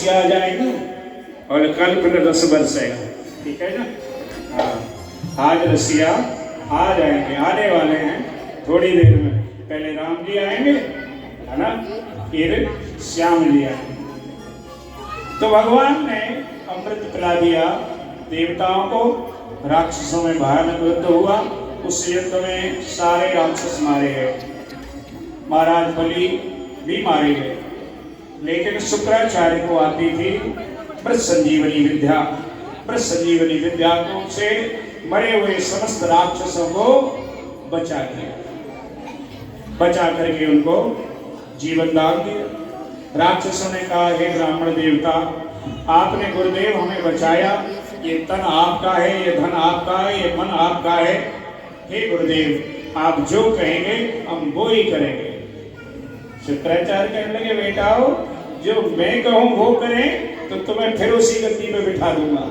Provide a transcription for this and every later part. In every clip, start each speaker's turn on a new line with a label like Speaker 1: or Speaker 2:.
Speaker 1: आ जाएगा और कल फिर रस बरसेगा, ठीक है ना। हाँ, आज रसिया आ जाएंगे, आने वाले हैं थोड़ी देर में। पहले राम जी आएंगे, है ना, फिर श्याम जी आएंगे। तो भगवान ने अमृत पिला दिया देवताओं को, राक्षसों में भयानक युद्ध हुआ। उस युद्ध में सारे राक्षस मारे गए, महाराज बलि भी मारे गए। लेकिन शुक्राचार्य को आती थी मृत संजीवनी विद्या। मृत संजीवनी विद्या से मरे हुए समस्त राक्षसों को बचा दिया, बचा करके उनको जीवन दान दिया। राक्षसों ने कहा, हे ब्राह्मण देवता, आपने गुरुदेव हमें बचाया, ये तन आपका है, ये धन आपका है, ये मन आपका है। हे गुरुदेव, आप जो कहेंगे हम वो ही करेंगे। शुक्राचार्य कहने लगे, बेटाओ जो मैं कहूं वो करें तो तुम्हें फिर उसी गद्दी पे बिठा दूंगा।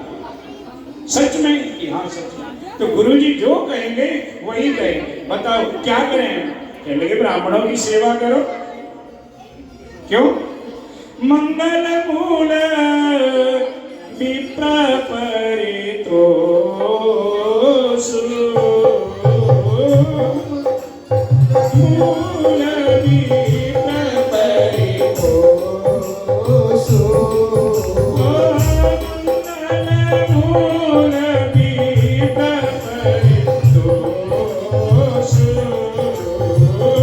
Speaker 1: सच में? कि हाँ सच में। तो गुरुजी जो कहेंगे वही कहेंगे, बताओ क्या करें? कहने लगे, ब्राह्मणों की सेवा करो। क्यों? मंगल मूल विप्र परितोषु, मूल विप्र परितोषु, मंगल मूल विप्र परितोषु,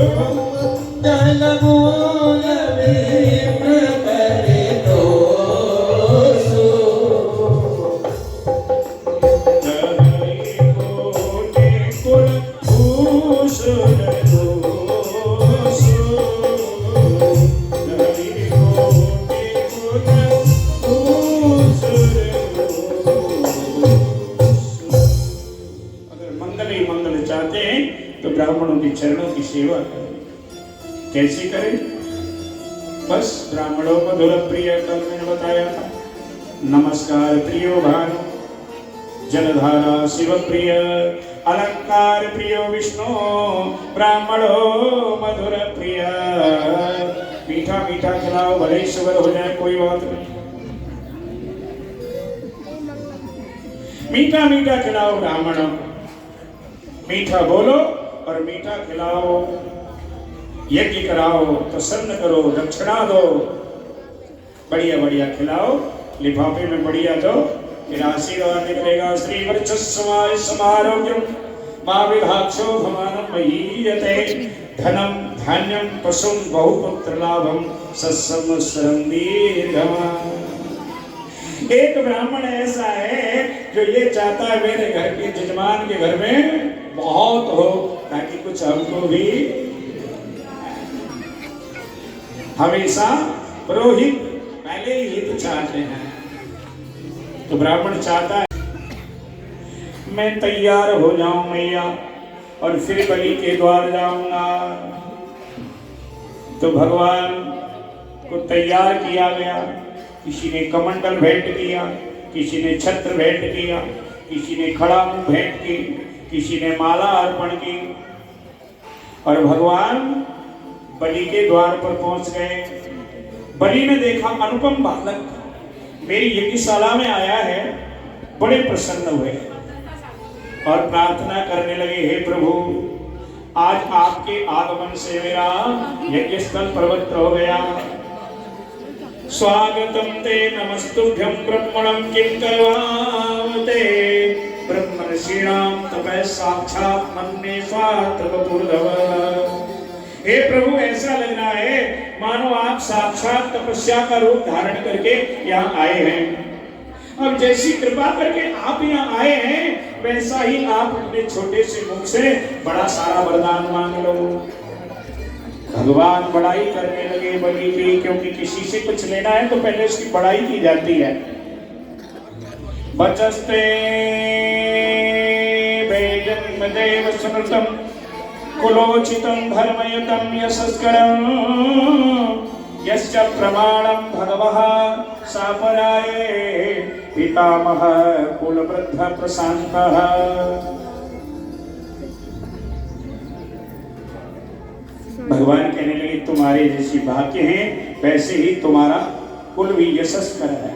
Speaker 1: मंगल मूल विप्र परितोषु, धरि कोटि कुल भूषण दोषु, धरि कोटि कुल भूषण दोषु। अगर मंगल ही मंगल चाहते हैं तो ब्राह्मणों के चरणों की सेवा करें। कैसे करें? बस ब्राह्मणों को धुर प्रिय कल मैंने बताया था। नमस्कार प्रियो भानु, जलधारा शिव प्रिय, अलंकार प्रियो विष्णु, ब्राह्मणो मधुर प्रिय। मीठा मीठा खिलाओ, भले ही शुगर हो जाए कोई बात नहीं। मीठा मीठा खिलाओ ब्राह्मणों को, मीठा बोलो और मीठा खिलाओ। यज्ञ कराओ, प्रसन्न करो, दक्षिणा दो, बढ़िया बढ़िया खिलाओ, लिफाफे में बढ़िया दो, फिर आशीर्वाद निकलेगा। श्री वर्चस्वाय समारोग्यम मां विधाक्षो भमानं महीयते, धनम धान्यम पशुं बहुपुत्र लाभम सत्संवत्सरं दीर्घमायु। एक ब्राह्मण ऐसा है जो ये चाहता है मेरे घर के जजमान के घर में बहुत हो, ताकि कुछ हमको भी। हमेशा पुरोहित पहले ही हित चाहते हैं, तो ब्राह्मण चाहता है मैं तैयार हो जाऊं मैया और फिर बलि के द्वार जाऊंगा। तो भगवान को तैयार किया गया। किसी ने कमंडल भेंट किया, किसी ने छत्र भेंट किया, किसी ने खड़ा मुंह भेंट की, किसी ने माला अर्पण की। और भगवान बलि के द्वार पर पहुंच गए। बलि ने देखा अनुपम बालक मेरी यज्ञशाला में आया है, बड़े प्रसन्न हुए और प्रार्थना करने लगे, हे प्रभु, आज आपके आगमन से मेरा यज्ञ स्थल पवित्र हो गया। स्वागतम ते नमस्तुभ्यं ब्रह्मणं किं करवावते, ब्रह्मर्षीणां तपः साक्षात् मन्ये स्वात्मपूर्धव। हे प्रभु, ऐसा लग रहा है मानो आप साक्षात तपस्या का रूप धारण करके यहाँ आए हैं। अब जैसी कृपा करके आप यहाँ आए हैं, वैसा ही आप अपने छोटे से मुख से बड़ा सारा वरदान मांग लो। भगवान बड़ाई करने लगे बलि की, क्योंकि किसी से कुछ लेना है तो पहले उसकी बड़ाई की जाती है। बचस्ते वेदन्मदेव स्मृतम् कुलोचितं धर्मयुतं यशस्करं यश्च प्रमाणं भगवः सापराये पितामह कुलवृद्ध प्रशान्तः। भगवान कहने लगे तुम्हारे जैसी भाग्य हैं वैसे ही तुम्हारा कुल भी यशस्कर है।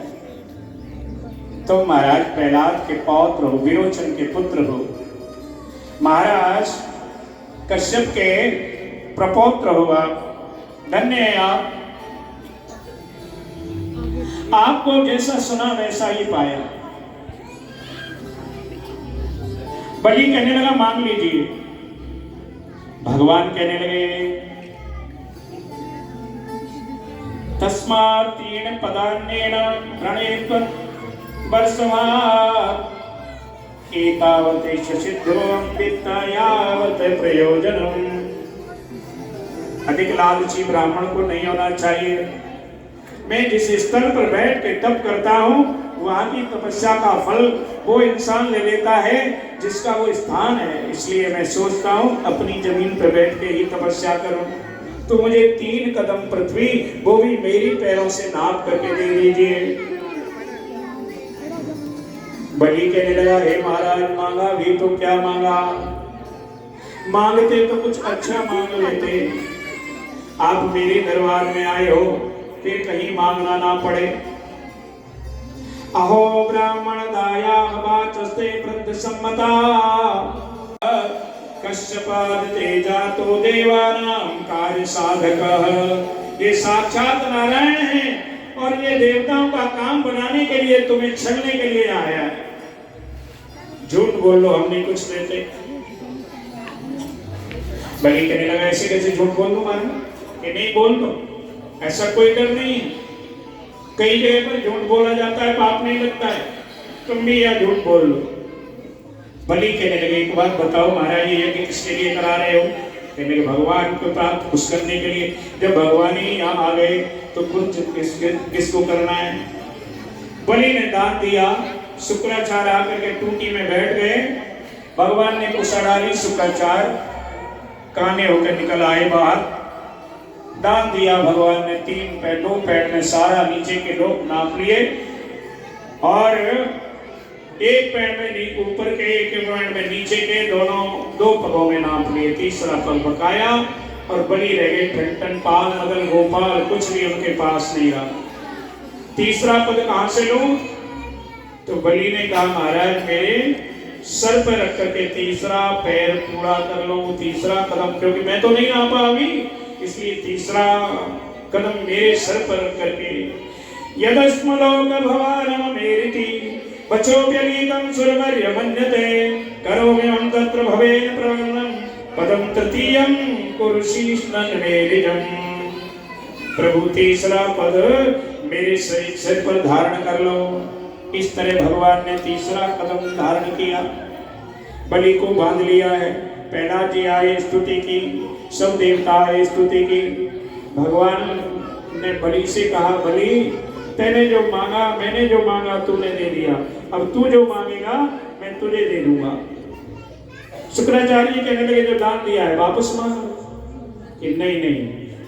Speaker 1: तुम महाराज प्रहलाद के पौत्र हो, विरोचन के पुत्र हो, महाराज कश्यप के प्रपौत्र हो, आप धन्य है। आपको जैसा सुना वैसा ही पाया। बलि कहने लगा मांग लीजिए। भगवान कहने लगे तस्मात् तीन पदान्येन प्रणेत्वं वर्षमात् एतावतेष सिद्धोऽहं वित्ता यावत् प्रयोजनम्। अधिक लालची ब्राह्मण को नहीं होना चाहिए। मैं जिस स्थल पर बैठ के तप करता हूँ वहां की तपस्या का फल वो इंसान ले लेता है जिसका वो स्थान है। इसलिए मैं सोचता हूँ अपनी जमीन पर बैठ के ही तपस्या करूं। तो मुझे 3 कदम पृथ्वी वो भी मेरी पैरों से नाप करके दे दीजिए। बलि कहने लगा हे महाराज मांगा भी तो क्या मांगा, मांगते तो कुछ अच्छा मांग लेते। आप मेरे दरबार में आए हो फिर कहीं मांगना ना पड़े। अहो ब्राह्मण दाया वाचस्ते वृद्ध सम्मता कश्यपाद तेजा तो देवानां कार्य साधकः। ये साक्षात नारायण है और ये देवताओं का काम बनाने के लिए तुम्हें छलने के लिए आया है। झूठ बोल लो हम नहीं कुछ देते। बलि कहने लगा ऐसे कैसे झूठ बोल दूं मारे कि नहीं बोल दो, ऐसा कोई डर नहीं है। कई जगह पर झूठ बोला जाता है पाप नहीं लगता है, तुम भी यह झूठ बोल लो। बलि कहने लगे एक बात बताओ महाराज ये यज्ञ किसके लिए करा रहे हो? कहने लगे भगवान को प्राप्त खुश करने के लिए। जब भगवान ही यहाँ आ गए तो खुद किसको करना है? बलि ने दान दिया। शुक्राचार्य आकर के टूटी में बैठ गए। भगवान ने कुशा डाली, शुक्राचार्य काने होकर निकल आए बाहर। दान दिया भगवान ने 3 पैर 2 पैर में सारा नीचे के लोग नाप लिए और 1 पैर में ऊपर के 1 पैर में नीचे के दोनों 2 पगों में नाप लिए। तीसरा पग बकाया और बलि रह गए ठंटन पाल नगल गोपाल, कुछ भी उनके पास नहीं रहा। तीसरा पद कहां से लूं? तो बलि ने कहा महाराज मेरे सर पर रख करके तीसरा पैर पूरा कर लो, तीसरा कदम, क्योंकि मैं तो नहीं नापा अभी, इसलिए तीसरा कदम मेरे सर पर रख करके। यदस्मलोक भवानममेरिति वचोप्यलीकं सुरवर्य मन्यते करोम्यहं तत्र भवेन प्रवन्नं पदं तृतीयं कुरुशीष्णं मेरिजं। प्रभु तीसरा पद मेरे सिर पर धारण कर लो। इस तरह भगवान ने तीसरा कदम धारण किया, बलि को बांध लिया है। प्रहलाद जी आए, स्तुति की, सब देवता आए, स्तुति की। भगवान ने बलि से कहा बलि तूने जो मांगा, मैंने जो मांगा तूने दे दिया, अब तू जो मांगेगा मैं तुझे दे दूंगा। शुक्राचार्य जी कहने लगे जो दान दिया है वापस मांगो। कि नहीं नहीं,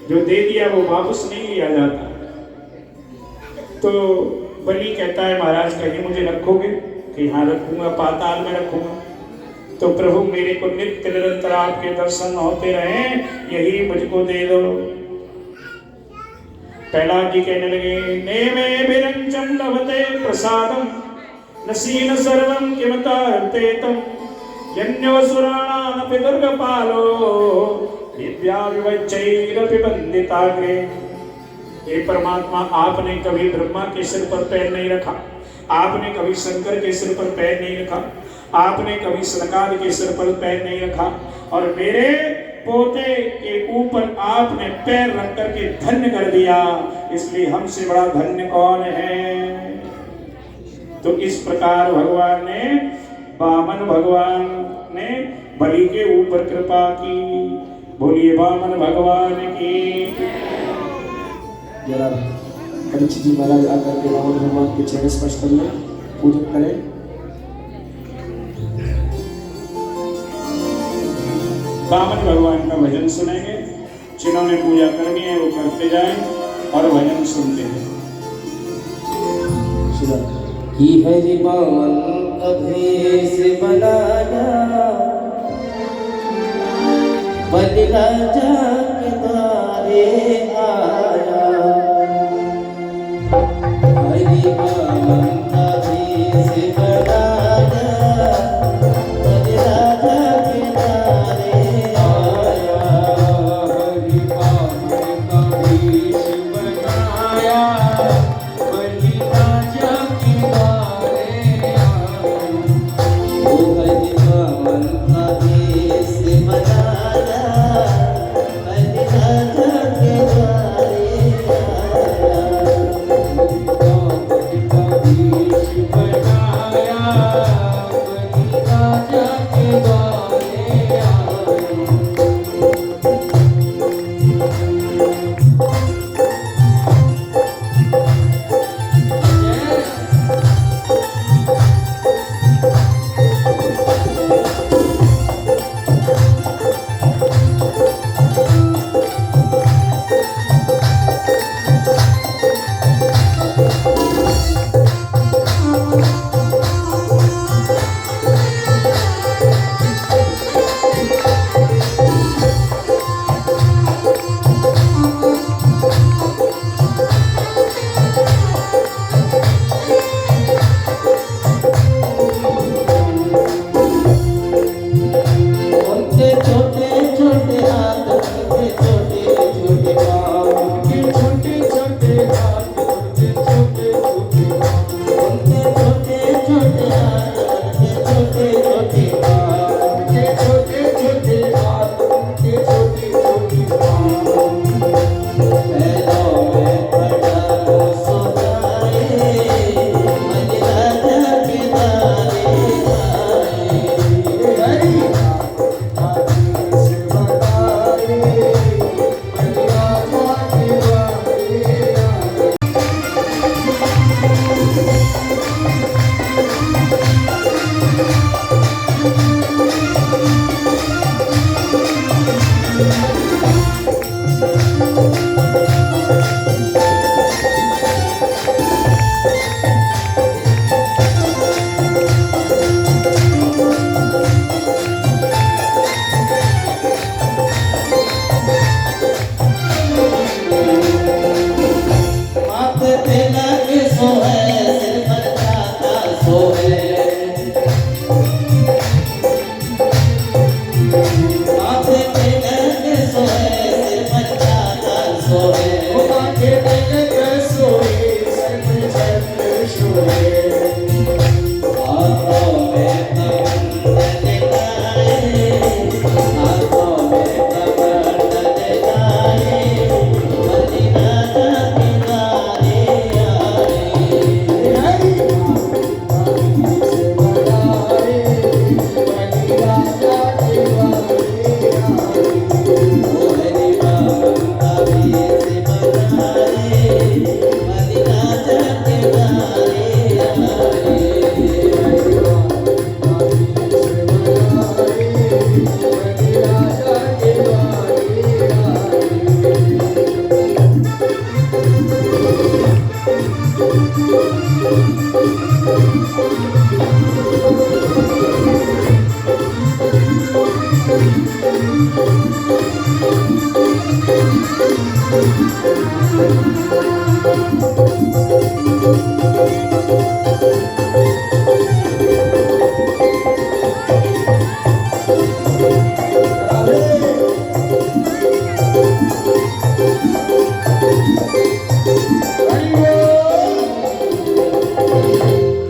Speaker 1: जो दे दिया वो वापस नहीं लिया जाता। तो बलि कहता है महाराज कहीं मुझे रखोगे? कि हाँ रखूंगा, पाताल में रखूंगा। तो प्रभु मेरे को नित्य निरंतर आपके दर्शन होते रहे, यही मुझको दे दो। प्रहलाद जी कहने लगे नेमे विरंचम लभते प्रसादम नसीन सर्वं किमतार्तेतम यन्योसुराणानपि दुर्गपालो दिव्याविवच्चैरपि वन्दिताग्रे। हे परमात्मा आपने कभी ब्रह्मा के सिर पर पैर नहीं रखा, आपने कभी शंकर के सिर पर पैर नहीं रखा, आपने कभी सनकादि के सिर पर पैर नहीं रखा, और मेरे पोते के ऊपर आपने पैर रख करके धन्य कर दिया। इसलिए हमसे बड़ा धन्य कौन है? तो इस प्रकार भगवान ने वामन भगवान ने बलि के ऊपर कृपा की। बोलिए वामन भगवान की।
Speaker 2: जरा परीक्षित जी महाराज आकर के वामन भगवान के चेहरे स्पर्श कर ले, पूजन करें।
Speaker 1: वामन भगवान का भजन सुनेंगे। जिन्होंने पूजा करनी है वो करते जाएं और भजन सुनते हैं।
Speaker 3: कि हरि पावन अभेस बनाया, बलि राजा के द्वारे आया। हरि पावन अभेस बनाया, बलि राजा के द्वारे आया। हरि पावन अभेस बनाया, बलि राजा के द्वारे आया। ओ हरि पावन अभेस बनाया, बलि राजा के द्वारे आया। हरि पावन अभेस बनाया, बलि राजा के द्वारे आया। उनके छोटे छोटे हाथ, उनके छोटे छोटे पाँव, उनके छोटे छोटे हाथ, उनके छोटे छोटे पाँव, उनके छोटे छोटे हाथ, उनके छोटे छोटे पाँव, उनके छोटे छोटे हाथ, उनके छोटे छोटे पाँव। पैरों में पड़ा सो जाए, बलि राजा के द्वारे आए। हरि माथे पे लगे सोए, सिर पर छाता सोए। माथे पे लगे सोए, सिर पर छाता सोए। माथे पे लगे सोए, सिर पर छाता सोए। हाथों में कमंडल लगाए, हाथों में कमंडल लगाए, बलि राजा के द्वारे आए। हरि ओ हरि पावन अभेस बनाए, बलि राजा के द्वारे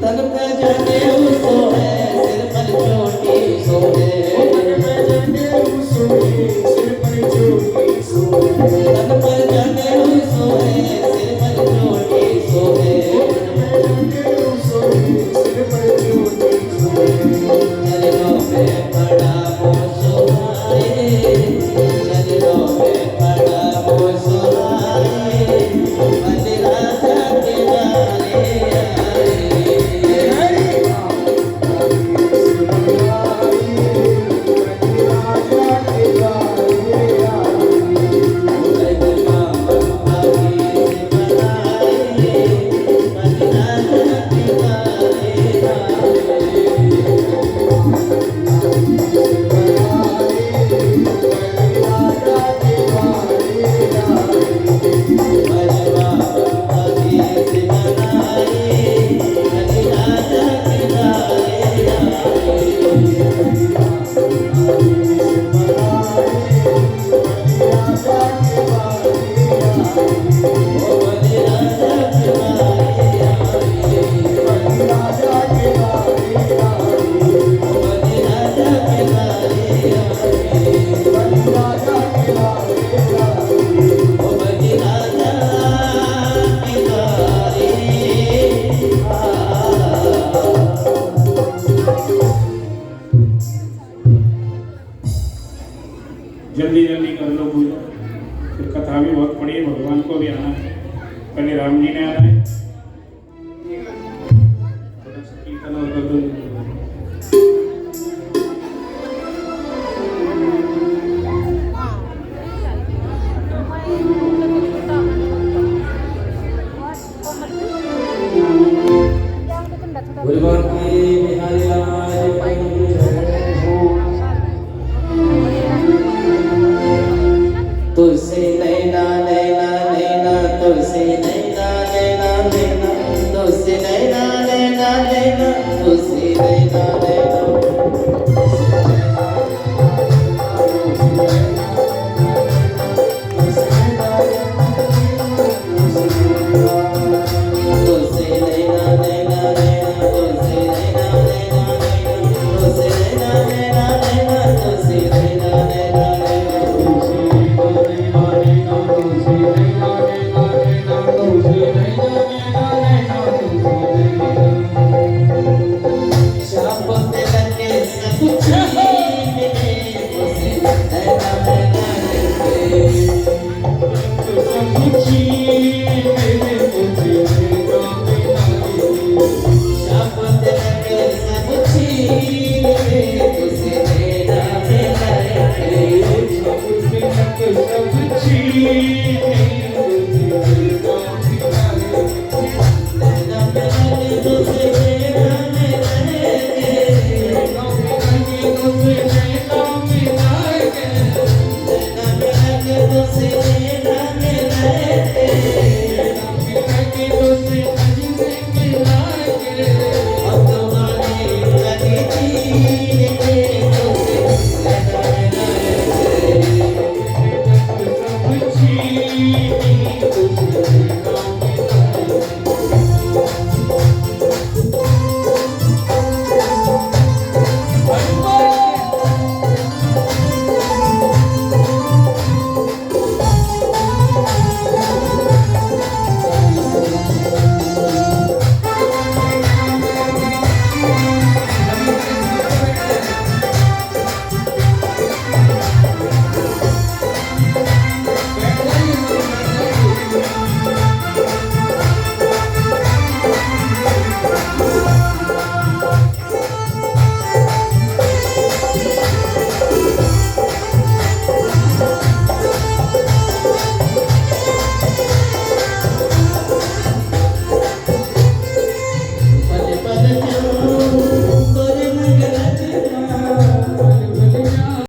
Speaker 3: तन पे जनेऊ सोहे, सिर पर चोटी सोहे। तन पे जनेऊ सोहे, सिर पर चोटी सोहे। तन पर जनेऊ सोहे, सिर पर चोटी
Speaker 1: जल्दी जल्दी कर लो पूजा, फिर कथा भी बहुत पड़ी है, भगवान को भी आना है, पहले राम जी ने आना है। थोड़ा सा कीर्तन और कर दो।
Speaker 3: गुरुवार की बिहारी लाल की जय हो। तुलसी नैना नैना नैना तुलसी नैना नैना नैना तुलसी नैना नैना नैना तुलसी नैना नैना तुलसी नैना नैना नैना तुलसी नैना नैना नैना तुलसी नैना नैना नैना तुलसी नैना नैना शाप पे लगे सब छीने तुलसी नैना नैना नैना सब छीने